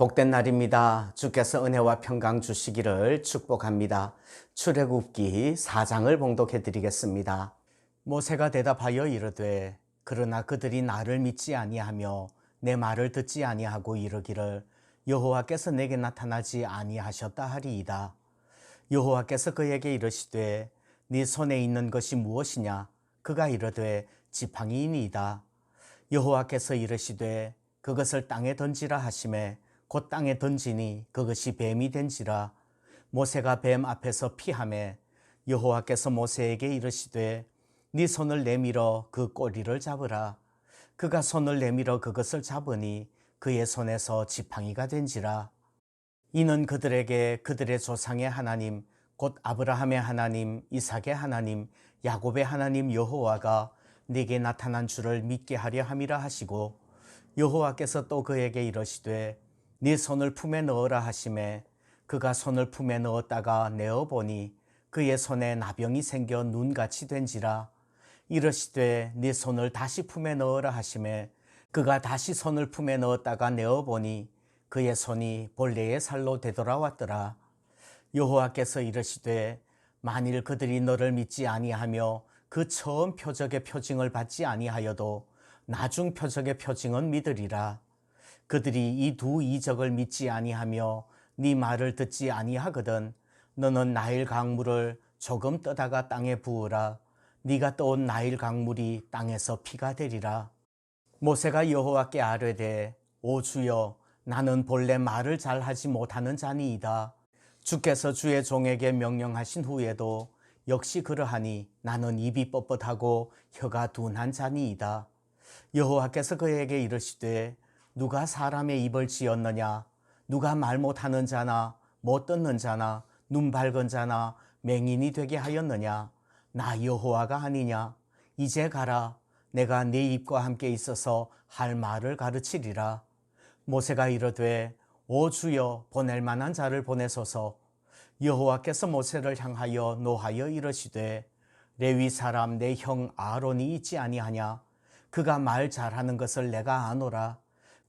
복된 날입니다. 주께서 은혜와 평강 주시기를 축복합니다. 출애굽기 4장을 봉독해 드리겠습니다. 모세가 대답하여 이르되 그러나 그들이 나를 믿지 아니하며 내 말을 듣지 아니하고 이르기를 여호와께서 내게 나타나지 아니하셨다 하리이다. 여호와께서 그에게 이르시되 네 손에 있는 것이 무엇이냐? 그가 이르되 지팡이이니이다. 여호와께서 이르시되 그것을 땅에 던지라 하시매 곧 땅에 던지니 그것이 뱀이 된지라. 모세가 뱀 앞에서 피하매 여호와께서 모세에게 이르시되 네 손을 내밀어 그 꼬리를 잡으라. 그가 손을 내밀어 그것을 잡으니 그의 손에서 지팡이가 된지라. 이는 그들에게 그들의 조상의 하나님 곧 아브라함의 하나님, 이삭의 하나님, 야곱의 하나님 여호와가 네게 나타난 줄을 믿게 하려 함이라 하시고, 여호와께서 또 그에게 이르시되 네 손을 품에 넣으라 하시매 그가 손을 품에 넣었다가 내어보니 그의 손에 나병이 생겨 눈같이 된지라. 이르시되 네 손을 다시 품에 넣으라 하시매 그가 다시 손을 품에 넣었다가 내어보니 그의 손이 본래의 살로 되돌아왔더라. 여호와께서 이르시되 만일 그들이 너를 믿지 아니하며 그 처음 표적의 표징을 받지 아니하여도 나중 표적의 표징은 믿으리라. 그들이 이 두 이적을 믿지 아니하며 네 말을 듣지 아니하거든 너는 나일 강물을 조금 떠다가 땅에 부으라. 네가 떠온 나일 강물이 땅에서 피가 되리라. 모세가 여호와께 아뢰되 오 주여, 나는 본래 말을 잘하지 못하는 자니이다. 주께서 주의 종에게 명령하신 후에도 역시 그러하니 나는 입이 뻣뻣하고 혀가 둔한 자니이다. 여호와께서 그에게 이르시되 누가 사람의 입을 지었느냐? 누가 말 못하는 자나 못 듣는 자나 눈 밝은 자나 맹인이 되게 하였느냐? 나 여호와가 아니냐? 이제 가라. 내가 네 입과 함께 있어서 할 말을 가르치리라. 모세가 이르되 오 주여, 보낼 만한 자를 보내소서. 여호와께서 모세를 향하여 노하여 이르시되 레위 사람 내 형 아론이 있지 아니하냐? 그가 말 잘하는 것을 내가 아노라.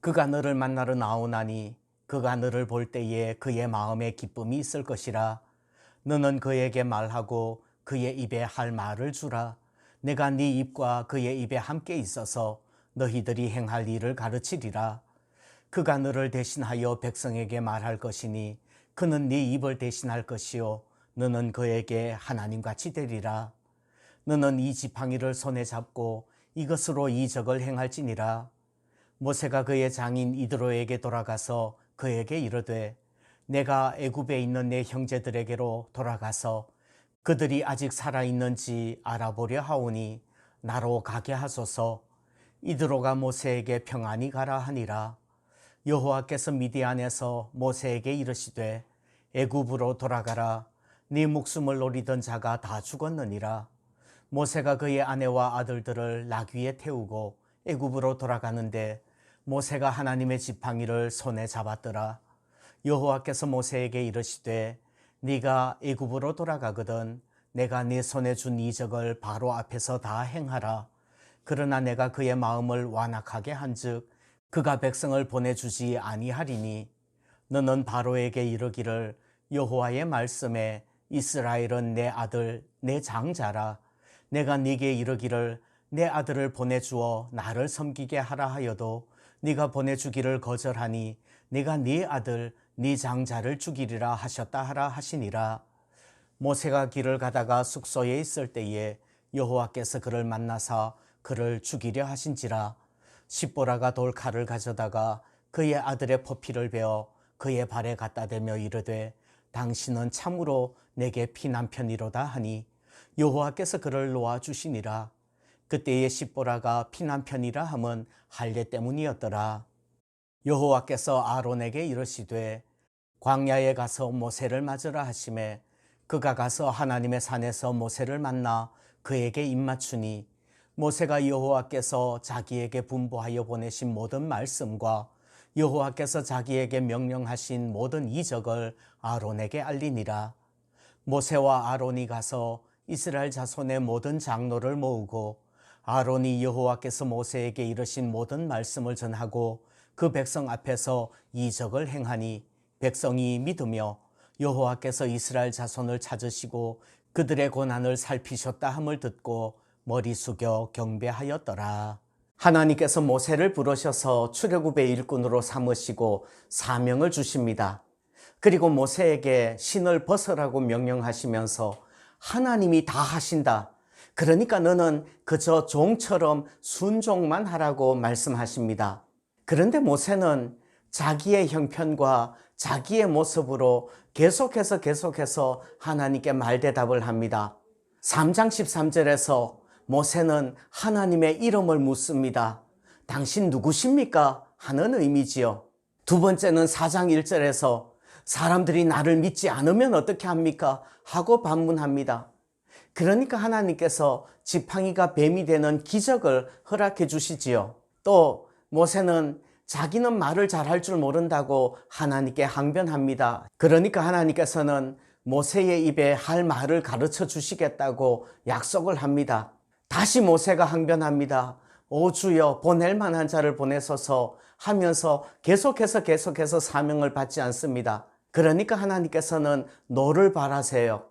그가 너를 만나러 나오나니 그가 너를 볼 때에 그의 마음에 기쁨이 있을 것이라. 너는 그에게 말하고 그의 입에 할 말을 주라. 내가 네 입과 그의 입에 함께 있어서 너희들이 행할 일을 가르치리라. 그가 너를 대신하여 백성에게 말할 것이니 그는 네 입을 대신할 것이요 너는 그에게 하나님같이 되리라. 너는 이 지팡이를 손에 잡고 이것으로 이적을 행할지니라. 모세가 그의 장인 이드로에게 돌아가서 그에게 이르되 내가 애굽에 있는 내 형제들에게로 돌아가서 그들이 아직 살아있는지 알아보려 하오니 나로 가게 하소서. 이드로가 모세에게 평안히 가라 하니라. 여호와께서 미디안에서 모세에게 이르시되 애굽으로 돌아가라. 네 목숨을 노리던 자가 다 죽었느니라. 모세가 그의 아내와 아들들을 나귀에 태우고 애굽으로 돌아가는데 모세가 하나님의 지팡이를 손에 잡았더라. 여호와께서 모세에게 이르시되 네가 애굽으로 돌아가거든 내가 네 손에 준 이적을 바로 앞에서 다 행하라. 그러나 내가 그의 마음을 완악하게 한즉 그가 백성을 보내주지 아니하리니 너는 바로에게 이르기를 여호와의 말씀에 이스라엘은 내 아들 내 장자라. 내가 네게 이르기를 내 아들을 보내주어 나를 섬기게 하라 하여도 네가 보내주기를 거절하니 네가 네 아들 네 장자를 죽이리라 하셨다 하라 하시니라. 모세가 길을 가다가 숙소에 있을 때에 여호와께서 그를 만나사 그를 죽이려 하신지라. 십보라가 돌칼을 가져다가 그의 아들의 포피를 베어 그의 발에 갖다 대며 이르되 당신은 참으로 내게 피난편이로다 하니 여호와께서 그를 놓아주시니라. 그때의 십보라가 피난편이라 함은 할례 때문이었더라. 여호와께서 아론에게 이르시되 광야에 가서 모세를 맞으라 하시매 그가 가서 하나님의 산에서 모세를 만나 그에게 입맞추니 모세가 여호와께서 자기에게 분부하여 보내신 모든 말씀과 여호와께서 자기에게 명령하신 모든 이적을 아론에게 알리니라. 모세와 아론이 가서 이스라엘 자손의 모든 장로를 모으고 아론이 여호와께서 모세에게 이르신 모든 말씀을 전하고 그 백성 앞에서 이적을 행하니 백성이 믿으며 여호와께서 이스라엘 자손을 찾으시고 그들의 고난을 살피셨다 함을 듣고 머리 숙여 경배하였더라. 하나님께서 모세를 부르셔서 출애굽의 일꾼으로 삼으시고 사명을 주십니다. 그리고 모세에게 신을 벗으라고 명령하시면서 하나님이 다 하신다. 그러니까 너는 그저 종처럼 순종만 하라고 말씀하십니다. 그런데 모세는 자기의 형편과 자기의 모습으로 계속해서 하나님께 말대답을 합니다. 3장 13절에서 모세는 하나님의 이름을 묻습니다. 당신 누구십니까? 하는 의미지요. 두 번째는 4장 1절에서 사람들이 나를 믿지 않으면 어떻게 합니까? 하고 반문합니다. 그러니까 하나님께서 지팡이가 뱀이 되는 기적을 허락해 주시지요. 또 모세는 자기는 말을 잘할 줄 모른다고 하나님께 항변합니다. 그러니까 하나님께서는 모세의 입에 할 말을 가르쳐 주시겠다고 약속을 합니다. 다시 모세가 항변합니다. 오 주여, 보낼 만한 자를 보내소서 하면서 계속해서 사명을 받지 않습니다. 그러니까 하나님께서는 너를 바라세요.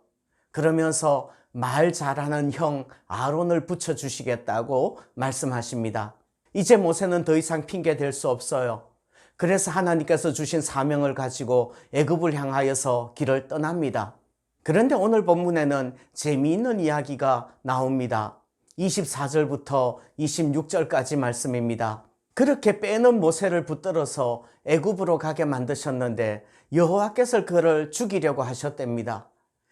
그러면서 말 잘하는 형 아론을 붙여주시겠다고 말씀하십니다. 이제 모세는 더 이상 핑계 댈 수 없어요. 그래서 하나님께서 주신 사명을 가지고 애굽을 향하여서 길을 떠납니다. 그런데 오늘 본문에는 재미있는 이야기가 나옵니다. 24절부터 26절까지 말씀입니다. 그렇게 빼는 모세를 붙들어서 애굽으로 가게 만드셨는데 여호와께서 그를 죽이려고 하셨답니다.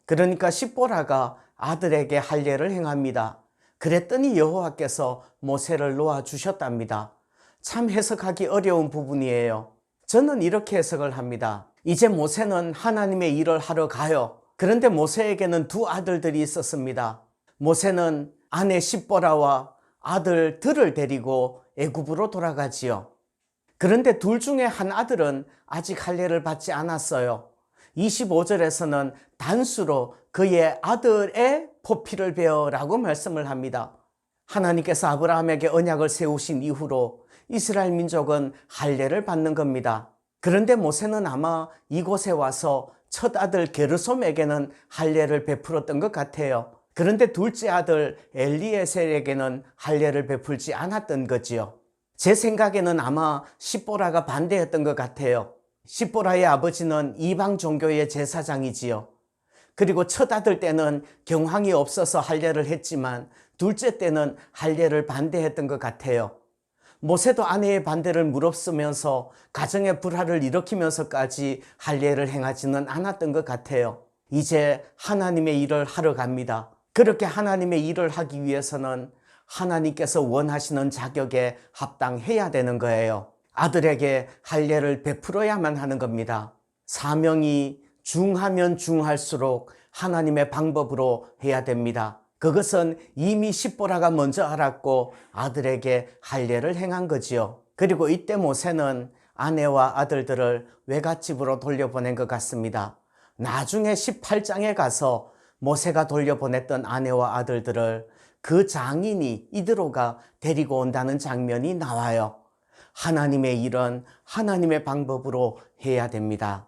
그러니까 십보라가 아들에게 할례를 행합니다. 그랬더니 여호와께서 모세를 놓아주셨답니다. 참 해석하기 어려운 부분이에요. 저는 이렇게 해석을 합니다. 이제 모세는 하나님의 일을 하러 가요. 그런데 모세에게는 두 아들들이 있었습니다. 모세는 아내 십보라와 아들 들을 데리고 애굽으로 돌아가지요. 그런데 둘 중에 한 아들은 아직 할례를 받지 않았어요. 25절에서는 단수로 그의 아들의 포피를 베어라고 말씀을 합니다. 하나님께서 아브라함에게 언약을 세우신 이후로 이스라엘 민족은 할례를 받는 겁니다. 그런데 모세는 아마 이곳에 와서 첫 아들 게르솜에게는 할례를 베풀었던 것 같아요. 그런데 둘째 아들 엘리에셀에게는 할례를 베풀지 않았던 거지요. 제 생각에는 아마 십보라가 반대했던 것 같아요. 십보라의 아버지는 이방 종교의 제사장이지요. 그리고 첫 아들 때는 경황이 없어서 할례를 했지만 둘째 때는 할례를 반대했던 것 같아요. 모세도 아내의 반대를 무릅쓰면서 가정의 불화를 일으키면서까지 할례를 행하지는 않았던 것 같아요. 이제 하나님의 일을 하러 갑니다. 그렇게 하나님의 일을 하기 위해서는 하나님께서 원하시는 자격에 합당해야 되는 거예요. 아들에게 할례를 베풀어야만 하는 겁니다. 사명이 중하면 중할수록 하나님의 방법으로 해야 됩니다. 그것은 이미 십보라가 먼저 알았고 아들에게 할례를 행한 거지요. 그리고 이때 모세는 아내와 아들들을 외갓집으로 돌려보낸 것 같습니다. 나중에 18장에 가서 모세가 돌려보냈던 아내와 아들들을 그 장인이 이드로가 데리고 온다는 장면이 나와요. 하나님의 일은 하나님의 방법으로 해야 됩니다.